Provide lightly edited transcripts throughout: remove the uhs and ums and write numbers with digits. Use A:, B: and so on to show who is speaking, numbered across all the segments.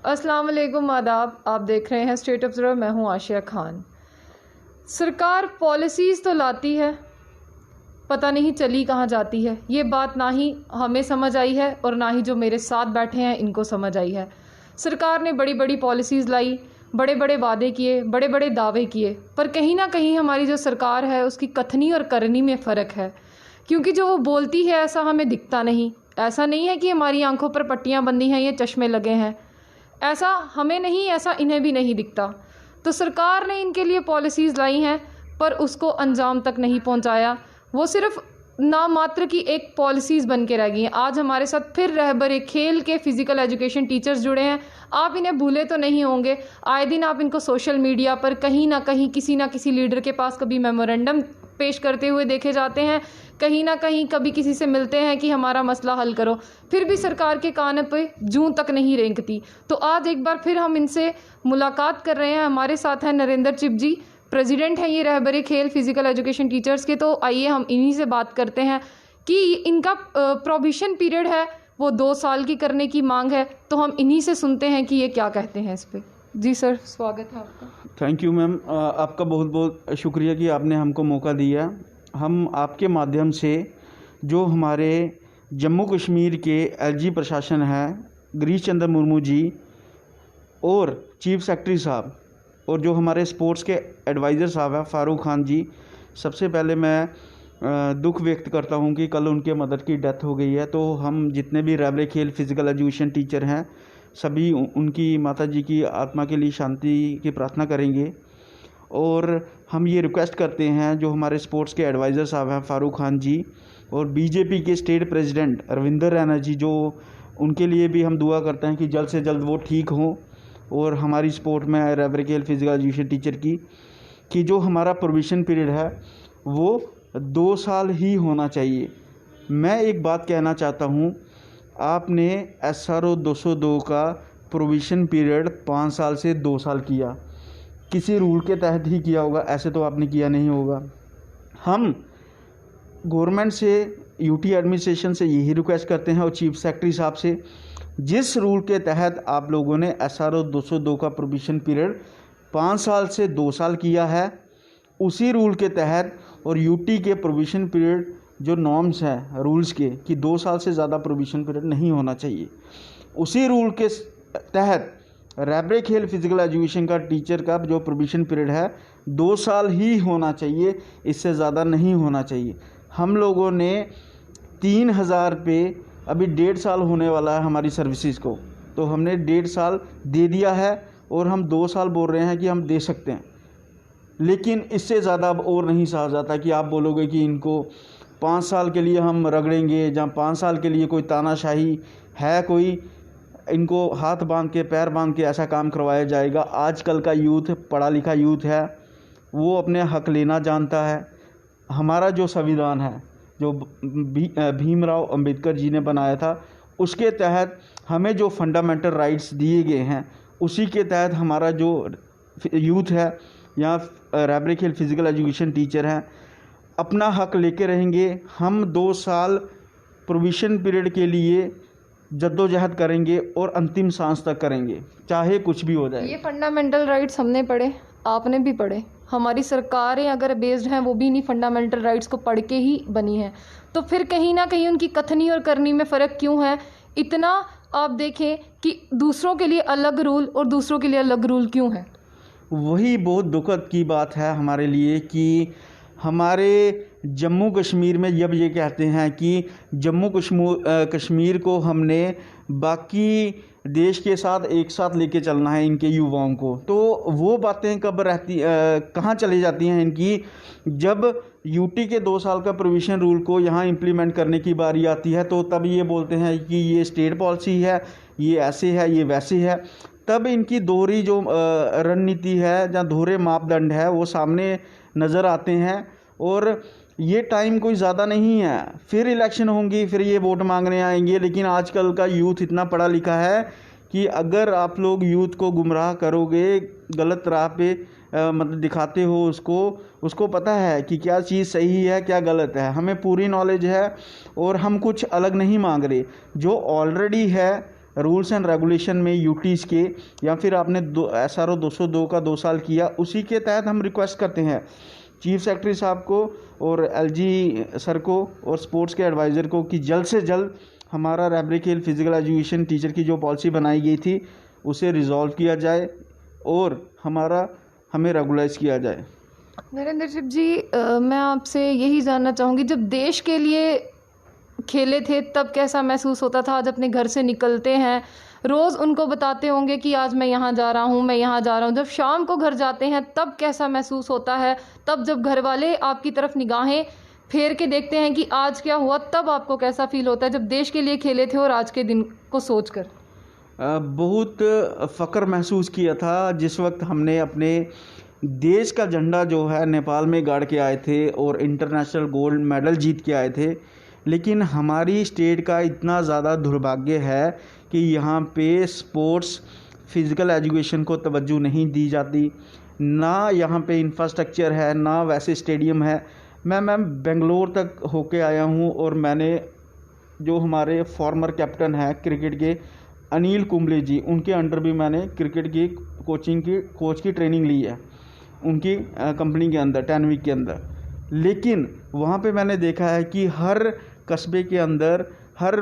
A: अस्सलाम वालेकुम, आदाब। आप देख रहे हैं स्टेट ऑब्जर्वर। मैं हूं आशिया खान। सरकार पॉलिसीज़ तो लाती है, पता नहीं चली कहाँ जाती है। ये बात ना ही हमें समझ आई है और ना ही जो मेरे साथ बैठे हैं इनको समझ आई है। सरकार ने बड़ी बड़ी पॉलिसीज़ लाई, बड़े बड़े वादे किए, बड़े बड़े दावे किए, पर कहीं ना कहीं हमारी जो सरकार है उसकी कथनी और करनी में फ़र्क है। क्योंकि जो वो बोलती है ऐसा हमें दिखता नहीं। ऐसा नहीं है कि हमारी आंखों पर पट्टियाँ बंधी हैं, ये चश्मे लगे हैं। ऐसा हमें नहीं, ऐसा इन्हें भी नहीं दिखता। तो सरकार ने इनके लिए पॉलिसीज़ लाई हैं पर उसको अंजाम तक नहीं पहुंचाया। वो सिर्फ नाम मात्र की एक पॉलिसीज़ बन के रह गई हैं। आज हमारे साथ फिर रहबरे खेल के फ़िज़िकल एजुकेशन टीचर्स जुड़े हैं। आप इन्हें भूले तो नहीं होंगे। आए दिन आप इनको सोशल मीडिया पर कहीं ना कहीं किसी ना किसी लीडर के पास कभी मेमोरेंडम पेश करते हुए देखे जाते हैं, कहीं ना कहीं कभी किसी से मिलते हैं कि हमारा मसला हल करो। फिर भी सरकार के कान पे जूं तक नहीं रेंगती। तो आज एक बार फिर हम इनसे मुलाकात कर रहे हैं। हमारे साथ हैं नरेंद्र चिप जी, प्रेसिडेंट हैं ये रहबरे खेल फिज़िकल एजुकेशन टीचर्स के। तो आइए हम इन्हीं से बात करते हैं कि इनका प्रोविशन पीरियड है वो 2 साल की करने की मांग है। तो हम इन्हीं से सुनते हैं कि ये क्या कहते हैं इस पर। जी सर, स्वागत है आपका।
B: थैंक यू मैम, आपका बहुत बहुत शुक्रिया कि आपने हमको मौका दिया। हम आपके माध्यम से जो हमारे जम्मू कश्मीर के एलजी प्रशासन है, गिरीश चंद्र मुर्मू जी और चीफ सेक्रेटरी साहब और जो हमारे स्पोर्ट्स के एडवाइज़र साहब हैं फ़ारूक खान जी, सबसे पहले मैं दुख व्यक्त करता हूं कि कल उनके मदर की डेथ हो गई है। तो हम जितने भी रहबरे खेल फिज़िकल एजुकेशन टीचर हैं सभी उनकी माता जी की आत्मा के लिए शांति की प्रार्थना करेंगे। और हम ये रिक्वेस्ट करते हैं जो हमारे स्पोर्ट्स के एडवाइज़र साहब हैं फ़ारूक खान जी और बीजेपी के स्टेट प्रेसिडेंट रविंदर रैना जी, जो उनके लिए भी हम दुआ करते हैं कि जल्द से जल्द वो ठीक हों। और हमारी स्पोर्ट में रहबरे खेल फिज़िकल एजुकेशन टीचर की कि जो हमारा प्रोविशन पीरियड है वो 2 साल ही होना चाहिए। मैं एक बात कहना चाहता हूँ, आपने SRO 202 का प्रोविशन पीरियड 5 साल से 2 साल किया, किसी रूल के तहत ही किया होगा, ऐसे तो आपने किया नहीं होगा। हम गवर्नमेंट से, यूटी एडमिनिस्ट्रेशन से यही रिक्वेस्ट करते हैं और चीफ सेक्रेटरी साहब से, जिस रूल के तहत आप लोगों ने SRO 202 का प्रोविशन पीरियड 5 साल से 2 साल किया है, उसी रूल के तहत और यूटी के प्रोविशन पीरियड जो नॉर्म्स हैं रूल्स के कि 2 साल से ज़्यादा प्रोविशन पीरियड नहीं होना चाहिए, उसी रूल के तहत रहबरे खेल फिज़िकल एजुकेशन का टीचर का जो प्रोविशन पीरियड है 2 साल ही होना चाहिए, इससे ज़्यादा नहीं होना चाहिए। हम लोगों ने 3000 पे अभी 1.5 साल होने वाला है हमारी सर्विसेज को, तो हमने 1.5 साल दे दिया है और हम 2 साल बोल रहे हैं कि हम दे सकते हैं। लेकिन इससे ज़्यादा अब और नहीं सहा जाता कि आप बोलोगे कि इनको 5 साल के लिए हम रगड़ेंगे, जहाँ 5 साल के लिए कोई तानाशाही है, कोई इनको हाथ बांध के पैर बांध के ऐसा काम करवाया जाएगा। आजकल का यूथ पढ़ा लिखा यूथ है, वो अपने हक लेना जानता है। हमारा जो संविधान है जो भीमराव अंबेडकर जी ने बनाया था, उसके तहत हमें जो फंडामेंटल राइट्स दिए गए हैं उसी के तहत हमारा जो यूथ है या रहबरे खेल फिज़िकल एजुकेशन टीचर हैं अपना हक लेके रहेंगे। हम 2 साल प्रोविशन पीरियड के लिए जद्दोजहद करेंगे और अंतिम सांस तक करेंगे, चाहे कुछ भी हो जाए।
A: ये फंडामेंटल राइट्स हमने पढ़े, आपने भी पढ़े, हमारी सरकारें अगर बेस्ड हैं वो भी नहीं फंडामेंटल राइट्स को पढ़ के ही बनी हैं। तो फिर कहीं ना कहीं उनकी कथनी और करनी में फ़र्क क्यों है? इतना आप देखें कि दूसरों के लिए अलग रूल और दूसरों के लिए अलग रूल क्यों है?
B: वही बहुत दुखद की बात है हमारे लिए कि हमारे जम्मू कश्मीर में जब ये कहते हैं कि जम्मू कश्मीर को हमने बाकी देश के साथ एक साथ लेके चलना है इनके युवाओं को, तो वो बातें कब रहती कहाँ चली जाती हैं इनकी, जब यूटी के 2 साल का प्रोविशन रूल को यहाँ इम्प्लीमेंट करने की बारी आती है तो तब ये बोलते हैं कि ये स्टेट पॉलिसी है, ये ऐसे है, ये वैसे है। तब इनकी दोहरी जो रणनीति है या दोहरे मापदंड है वो सामने नज़र आते हैं। और ये टाइम कोई ज़्यादा नहीं है, फिर इलेक्शन होंगी, फिर ये वोट मांगने आएंगे। लेकिन आजकल का यूथ इतना पढ़ा लिखा है कि अगर आप लोग यूथ को गुमराह करोगे, गलत राह पे मतलब दिखाते हो उसको पता है कि क्या चीज़ सही है क्या गलत है। हमें पूरी नॉलेज है और हम कुछ अलग नहीं मांग रहे। जो ऑलरेडी है रूल्स एंड रेगुलेशन में यूटीज़ के, या फिर आपने SRO 202 का 2 साल किया, उसी के तहत हम रिक्वेस्ट करते हैं चीफ सेक्रेटरी साहब को और LG सर को और स्पोर्ट्स के एडवाइज़र को कि जल्द से जल्द हमारा रैबरी खेल फिज़िकल एजुकेशन टीचर की जो पॉलिसी बनाई गई थी उसे रिजॉल्व किया जाए और हमें रेगुलाइज किया जाए।
A: नरेंद्र शिव जी, मैं आपसे यही जानना चाहूँगी, जब देश के लिए खेले थे तब कैसा महसूस होता था? आज अपने घर से निकलते हैं, रोज़ उनको बताते होंगे कि आज मैं यहाँ जा रहा हूँ, मैं यहाँ जा रहा हूँ। जब शाम को घर जाते हैं तब कैसा महसूस होता है? तब जब घर वाले आपकी तरफ निगाहें फेर के देखते हैं कि आज क्या हुआ, तब आपको कैसा फील होता है जब देश के लिए खेले थे और आज के दिन को सोचकर?
B: बहुत फ़ख्र महसूस किया था जिस वक्त हमने अपने देश का झंडा जो है नेपाल में गाड़ के आए थे और इंटरनेशनल गोल्ड मेडल जीत के आए थे। लेकिन हमारी स्टेट का इतना ज़्यादा दुर्भाग्य है कि यहाँ पे स्पोर्ट्स फिज़िकल एजुकेशन को तवज्जो नहीं दी जाती, ना यहाँ पे इंफ्रास्ट्रक्चर है, ना वैसे स्टेडियम है। मैं बेंगलोर तक होके आया हूँ और मैंने जो हमारे फॉर्मर कैप्टन हैं क्रिकेट के अनिल कुंबले जी, उनके अंडर भी मैंने क्रिकेट की कोच की ट्रेनिंग ली है उनकी कंपनी के अंदर 10 वीक के अंदर। लेकिन वहाँ पे मैंने देखा है कि हर कस्बे के अंदर हर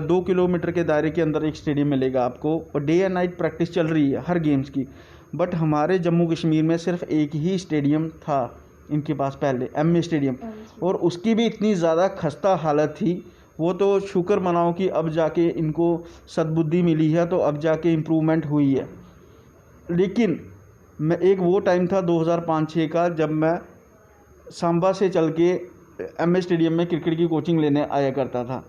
B: 2 किलोमीटर के दायरे के अंदर एक स्टेडियम मिलेगा आपको और डे एंड नाइट प्रैक्टिस चल रही है हर गेम्स की। बट हमारे जम्मू कश्मीर में सिर्फ एक ही स्टेडियम था इनके पास पहले, MA स्टेडियम, और उसकी भी इतनी ज़्यादा खस्ता हालत थी। वो तो शुक्र मनाओ कि अब जाके इनको सद्बुद्धि मिली है तो अब जाके इम्प्रूवमेंट हुई है। लेकिन मैं एक वो टाइम था 2005-06 का जब मैं सांबा से चल के MA स्टेडियम में क्रिकेट की कोचिंग लेने आया करता था।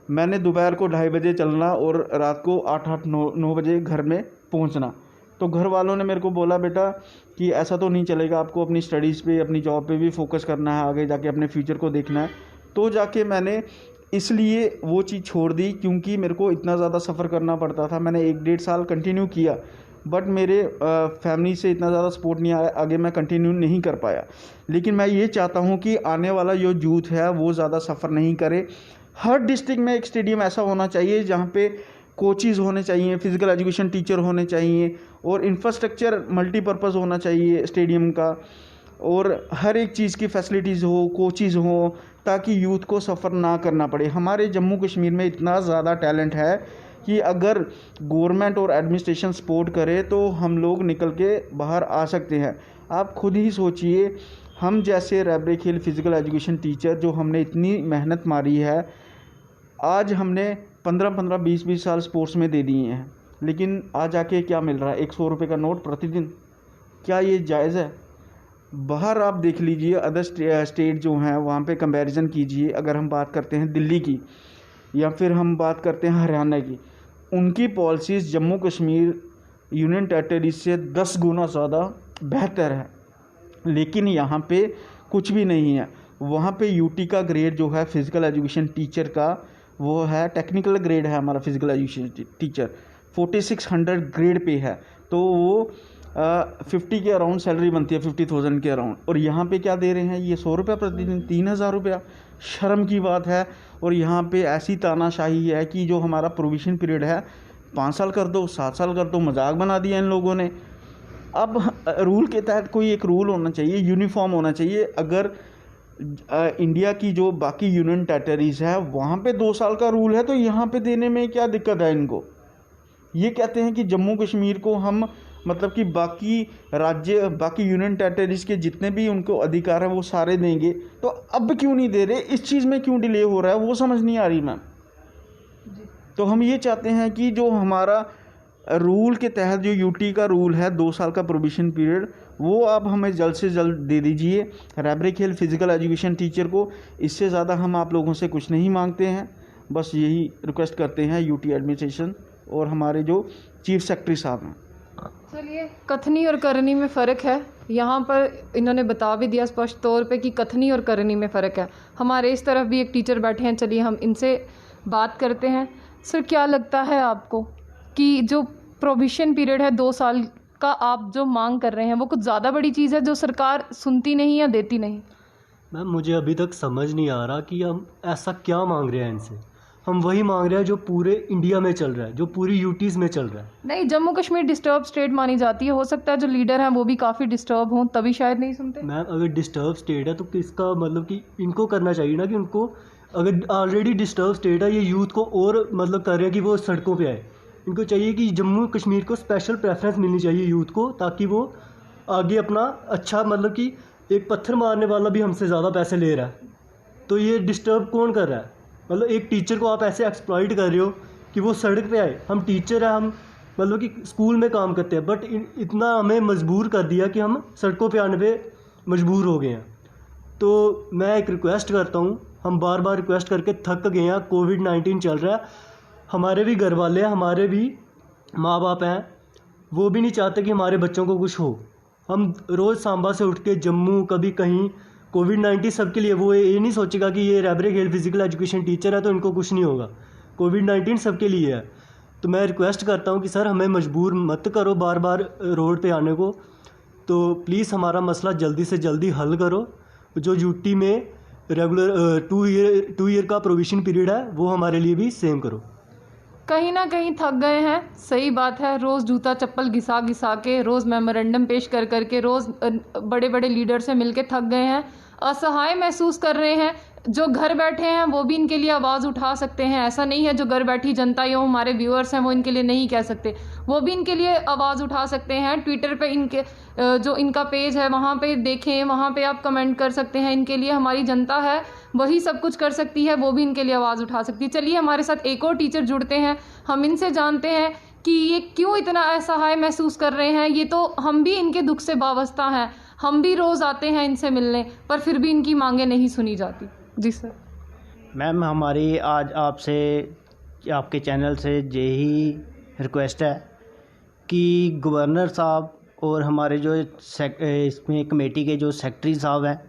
B: मैंने दोपहर को 2:30 बजे चलना और रात को 8-9 बजे घर में पहुंचना। तो घर वालों ने मेरे को बोला, बेटा कि ऐसा तो नहीं चलेगा, आपको अपनी स्टडीज़ पे, अपनी जॉब पे भी फोकस करना है, आगे जाके अपने फ्यूचर को देखना है। तो जाके मैंने इसलिए वो चीज़ छोड़ दी क्योंकि मेरे को इतना ज़्यादा सफ़र करना पड़ता था। मैंने 1-1.5 साल कंटिन्यू किया बट मेरे फैमिली से इतना ज़्यादा सपोर्ट नहीं आया, आगे मैं कंटिन्यू नहीं कर पाया। लेकिन मैं ये चाहता हूँ कि आने वाला जो यूथ है वो ज़्यादा सफ़र नहीं करे। हर डिस्ट्रिक्ट में एक स्टेडियम ऐसा होना चाहिए जहाँ पे कोचेज़ होने चाहिए, फिज़िकल एजुकेशन टीचर होने चाहिए और इंफ्रास्ट्रक्चर मल्टीपर्पज़ होना चाहिए स्टेडियम का, और हर एक चीज़ की फैसिलिटीज़ हो, कोचेज़ हो, ताकि यूथ को सफ़र ना करना पड़े। हमारे जम्मू कश्मीर में इतना ज़्यादा टैलेंट है कि अगर गवर्नमेंट और एडमिनिस्ट्रेशन सपोर्ट करे तो हम लोग निकल के बाहर आ सकते हैं। आप खुद ही सोचिए, हम जैसे रैबरे खेल फिज़िकल एजुकेशन टीचर जो हमने इतनी मेहनत मारी है, आज हमने 15-15, 20-20 साल स्पोर्ट्स में दे दिए हैं, लेकिन आज आके क्या मिल रहा है? 100 रुपये का नोट प्रतिदिन। क्या ये जायज़ है? बाहर आप देख लीजिए, अदर स्टेट जो हैं वहाँ पे कंपैरिजन कीजिए। अगर हम बात करते हैं दिल्ली की या फिर हम बात करते हैं हरियाणा की, उनकी policies Jammu Kashmir union territory से 10 गुना ज़्यादा बेहतर है। लेकिन यहाँ पे कुछ भी नहीं है। वहाँ पे यूटी का ग्रेड जो है फिज़िकल एजुकेशन टीचर का, वो है टेक्निकल ग्रेड है हमारा physical education teacher, 4600 grade pay है। तो वो 50 के अराउंड सैलरी बनती है, 50,000 के अराउंड। और यहाँ पे क्या दे रहे हैं? ये 100 रुपये प्रतिदिन, 3000 रुपया। शर्म की बात है। और यहाँ पे ऐसी तानाशाही है कि जो हमारा प्रोविज़न पीरियड है 5 साल कर दो, 7 साल कर दो, मजाक बना दिया इन लोगों ने। अब रूल के तहत कोई एक रूल होना चाहिए, यूनिफॉर्म होना चाहिए। अगर इंडिया की जो बाकी यूनियन टेरिटरीज़ है वहाँ पे 2 साल का रूल है तो यहाँ पे देने में क्या दिक्कत है इनको? ये कहते हैं कि जम्मू कश्मीर को हम मतलब कि बाकी राज्य, बाकी यूनियन टेरिटरीज़ के जितने भी उनको अधिकार है वो सारे देंगे। तो अब क्यों नहीं दे रहे? इस चीज़ में क्यों डिले हो रहा है वो समझ नहीं आ रही मैम। तो हम ये चाहते हैं कि जो हमारा रूल के तहत जो यूटी का रूल है 2 साल का प्रोविज़न पीरियड, वो आप हमें जल्द से जल्द दे दीजिए रैबरे खेल फिज़िकल एजुकेशन टीचर को। इससे ज़्यादा हम आप लोगों से कुछ नहीं मांगते हैं, बस यही रिक्वेस्ट करते हैं यूटी एडमिनिस्ट्रेशन और हमारे जो चीफ सेक्रेटरी साहब हैं।
A: चलिए, कथनी और करनी में फ़र्क है। यहाँ पर इन्होंने बता भी दिया स्पष्ट तौर पे कि कथनी और करनी में फ़र्क है। हमारे इस तरफ भी एक टीचर बैठे हैं, चलिए हम इनसे बात करते हैं। सर, क्या लगता है आपको कि जो प्रोविज़न पीरियड है 2 साल का आप जो मांग कर रहे हैं वो कुछ ज़्यादा बड़ी चीज़ है जो सरकार सुनती नहीं या देती नहीं?
C: मैम, मुझे अभी तक समझ नहीं आ रहा कि हम ऐसा क्या मांग रहे हैं इनसे। हम वही मांग रहे हैं जो पूरे इंडिया में चल रहा है, जो पूरी यूटीज़ में चल रहा है।
A: नहीं, जम्मू कश्मीर डिस्टर्ब स्टेट मानी जाती है, हो सकता है जो लीडर हैं वो भी काफ़ी डिस्टर्ब हों, तभी शायद नहीं सुनते।
C: मैम अगर डिस्टर्ब स्टेट है तो किसका मतलब कि इनको करना चाहिए ना कि उनको, अगर ऑलरेडी डिस्टर्ब स्टेट है ये यूथ को और मतलब कर रहे हैं कि वो सड़कों पे आए। इनको चाहिए कि जम्मू कश्मीर को स्पेशल प्रेफरेंस मिलनी चाहिए यूथ को, ताकि वो आगे अपना अच्छा, मतलब कि एक पत्थर मारने वाला भी हमसे ज़्यादा पैसे ले रहा है, तो ये डिस्टर्ब कौन कर रहा है? मतलब एक टीचर को आप ऐसे एक्सप्लॉइट कर रहे हो कि वो सड़क पे आए। हम टीचर हैं, हम मतलब कि स्कूल में काम करते हैं, बट इतना हमें मजबूर कर दिया कि हम सड़कों पे आने पे मजबूर हो गए हैं। तो मैं एक रिक्वेस्ट करता हूँ, हम बार बार रिक्वेस्ट करके थक गए हैं। कोविड-19 चल रहा है, हमारे भी घर वाले हैं, हमारे भी माँ बाप हैं, वो भी नहीं चाहते कि हमारे बच्चों को कुछ हो। हम रोज़ सांबा से उठ के जम्मू, कभी कहीं। कोविड-19 सबके लिए, वो ये नहीं सोचेगा कि ये रैबरे खेल फिजिकल एजुकेशन टीचर है तो इनको कुछ नहीं होगा। कोविड-19 सबके लिए है। तो मैं रिक्वेस्ट करता हूँ कि सर हमें मजबूर मत करो बार बार रोड पे आने को, तो प्लीज़ हमारा मसला जल्दी से जल्दी हल करो। जो यूटी में रेगुलर 2 ईयर का प्रोविज़न पीरियड है वो हमारे लिए भी सेम करो।
A: कहीं ना कहीं थक गए हैं, सही बात है। रोज़ जूता चप्पल घिसा घिसा के, रोज़ मेमोरेंडम पेश कर करके, रोज़ बड़े बड़े लीडर से मिलके थक गए हैं, असहाय महसूस कर रहे हैं। जो घर बैठे हैं वो भी इनके लिए आवाज़ उठा सकते हैं, ऐसा नहीं है जो घर बैठी जनता या हमारे व्यूअर्स हैं वो इनके लिए नहीं कह सकते, वो भी इनके लिए आवाज़ उठा सकते हैं। ट्विटर पे इनके जो इनका पेज है वहाँ पे देखें, वहाँ पे आप कमेंट कर सकते हैं। इनके लिए हमारी जनता है, वही सब कुछ कर सकती है, वो भी इनके लिए आवाज़ उठा सकती है। चलिए हमारे साथ एक और टीचर जुड़ते हैं, हम इनसे जानते हैं कि ये क्यों इतना असहाय महसूस कर रहे हैं। ये तो हम भी इनके दुख से वाबस्ता हैं, हम भी रोज़ आते हैं इनसे मिलने, पर फिर भी इनकी मांगें नहीं सुनी जाती। जी सर।
D: मैम हमारी आज आपसे, आपके चैनल से यही रिक्वेस्ट है कि गवर्नर साहब और हमारे जो इसमें कमेटी के जो सेक्रेटरी साहब हैं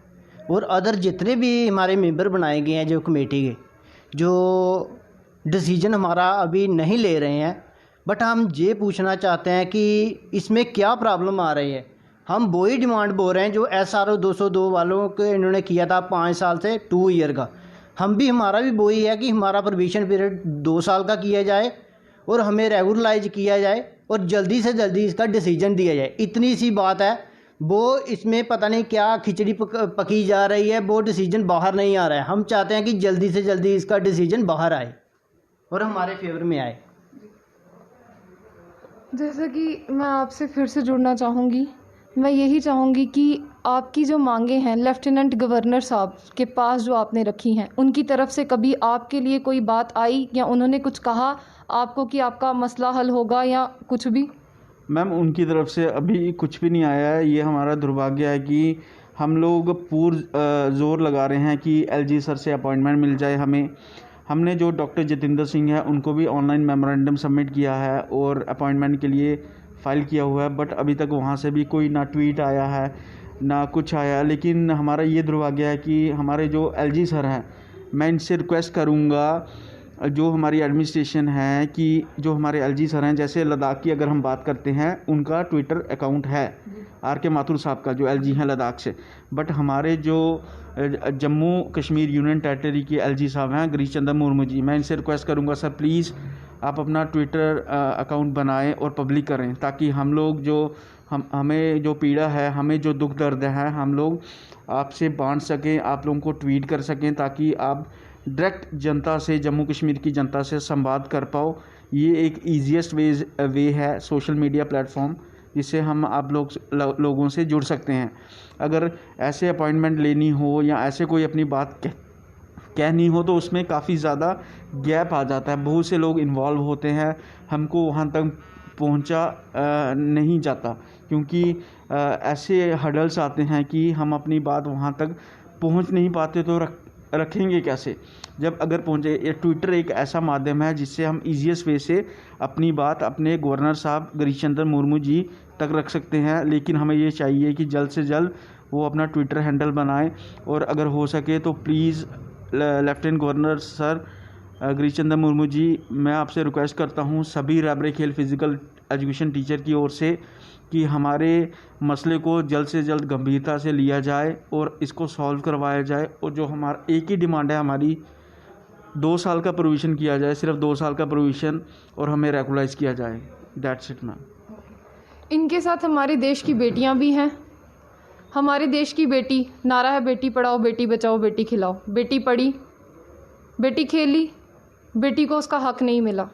D: और अदर जितने भी हमारे मेंबर बनाए गए हैं जो कमेटी के, जो डिसीजन हमारा अभी नहीं ले रहे हैं, बट हम ये पूछना चाहते हैं कि इसमें क्या प्रॉब्लम आ रही है। हम वही डिमांड बोल रहे हैं जो SRO 202 वालों के इन्होंने किया था 5 साल से 2 ईयर का। हम भी, हमारा भी वही है कि हमारा प्रोविज़न पीरियड 2 साल का किया जाए और हमें रेगुलराइज किया जाए और जल्दी से जल्दी इसका डिसीजन दिया जाए। इतनी सी बात है। वो इसमें पता नहीं क्या खिचड़ी पकी जा रही है, वो डिसीजन बाहर नहीं आ रहा है। हम चाहते हैं कि जल्दी से जल्दी इसका डिसीजन बाहर आए और हमारे फेवर में आए।
A: जैसा कि मैं आपसे फिर से जुड़ना चाहूँगी, मैं यही चाहूँगी कि आपकी जो मांगे हैं लेफ्टिनेंट गवर्नर साहब के पास जो आपने रखी हैं, उनकी तरफ से कभी आपके लिए कोई बात आई या उन्होंने कुछ कहा आपको कि आपका मसला हल होगा या कुछ भी?
B: मैम उनकी तरफ से अभी कुछ भी नहीं आया है। ये हमारा दुर्भाग्य है कि हम लोग ज़ोर लगा रहे हैं कि LG सर से अपॉइंटमेंट मिल जाए हमें। हमने जो डॉक्टर जितेंद्र सिंह है उनको भी ऑनलाइन मेमोरेंडम सबमिट किया है और अपॉइंटमेंट के लिए फ़ाइल किया हुआ है, बट अभी तक वहाँ से भी कोई ना ट्वीट आया है ना कुछ आया। लेकिन हमारा ये दुर्भाग्य है कि हमारे जो LG सर हैं, मैं इनसे रिक्वेस्ट करूँगा, जो हमारी एडमिनिस्ट्रेशन है, कि जो हमारे LG सर हैं, जैसे लद्दाख की अगर हम बात करते हैं, उनका ट्विटर अकाउंट है RK माथुर साहब का, जो LG हैं लद्दाख से। बट हमारे जो जम्मू कश्मीर यूनियन टेरिटरी के LG साहब हैं, गिरीश चंद्र मुर्मू जी, मैं इनसे रिक्वेस्ट करूंगा सर प्लीज़ आप अपना ट्विटर अकाउंट बनाएं और पब्लिक करें, ताकि हम लोग जो हमें जो पीड़ा है, हमें जो दुख दर्द है, हम लोग आपसे बांट सकें, आप लोगों को ट्वीट कर सकें, ताकि आप डायरेक्ट जनता से, जम्मू कश्मीर की जनता से संवाद कर पाओ। ये एक ईजीएस्ट वे है सोशल मीडिया प्लेटफॉर्म, जिससे हम आप लोगों से जुड़ सकते हैं। अगर ऐसे अपॉइंटमेंट लेनी हो या ऐसे कोई अपनी बात कहनी हो तो उसमें काफ़ी ज़्यादा गैप आ जाता है, बहुत से लोग इन्वॉल्व होते हैं, हमको वहाँ तक पहुँचा नहीं जाता, क्योंकि ऐसे हडल्स आते हैं कि हम अपनी बात वहाँ तक पहुँच नहीं पाते, तो रखेंगे कैसे जब अगर पहुँचे। ट्विटर एक ऐसा माध्यम है जिससे हम ईजीएस्ट वे से अपनी बात अपने गवर्नर साहब गिरीश चंद्र मुर्मू जी तक रख सकते हैं। लेकिन हमें ये चाहिए कि जल्द से जल्द वो अपना ट्विटर हैंडल बनाएं, और अगर हो सके तो please lieutenant governor sir Girish Chandra Murmu ji, मैं आपसे रिक्वेस्ट करता हूँ सभी रैबरे खेल फिज़िकल एजुकेशन टीचर की ओर से कि हमारे मसले को जल्द से जल्द गंभीरता से लिया जाए और इसको सॉल्व करवाया जाए। और जो हमारा एक ही डिमांड है हमारी, 2 साल का प्रोविज़न किया जाए, सिर्फ 2 साल का प्रोविज़न, और हमें रेगुलाइज किया जाए। That's it ma'am.
A: इनके साथ हमारे देश की बेटियां भी हैं। हमारे देश की बेटी, नारा है बेटी पढ़ाओ बेटी बचाओ बेटी खिलाओ। बेटी पढ़ी, बेटी खेली, बेटी को उसका हक नहीं मिला।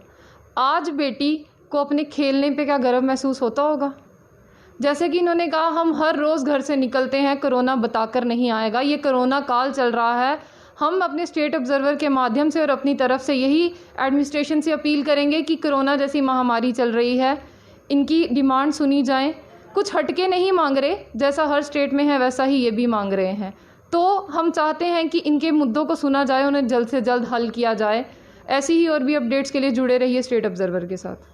A: आज बेटी को अपने खेलने पे क्या गर्व महसूस होता होगा? जैसे कि इन्होंने कहा, हम हर रोज़ घर से निकलते हैं, कोरोना बताकर नहीं आएगा। ये कोरोना काल चल रहा है। हम अपने स्टेट ऑब्जर्वर के माध्यम से और अपनी तरफ से यही एडमिनिस्ट्रेशन से अपील करेंगे कि कोरोना जैसी महामारी चल रही है, इनकी डिमांड सुनी जाए। कुछ हटके नहीं मांग रहे, जैसा हर स्टेट में है वैसा ही ये भी मांग रहे हैं। तो हम चाहते हैं कि इनके मुद्दों को सुना जाए, उन्हें जल्द से जल्द हल किया जाए। ऐसी ही और भी अपडेट्स के लिए जुड़े रहिए स्टेट ऑब्जर्वर के साथ।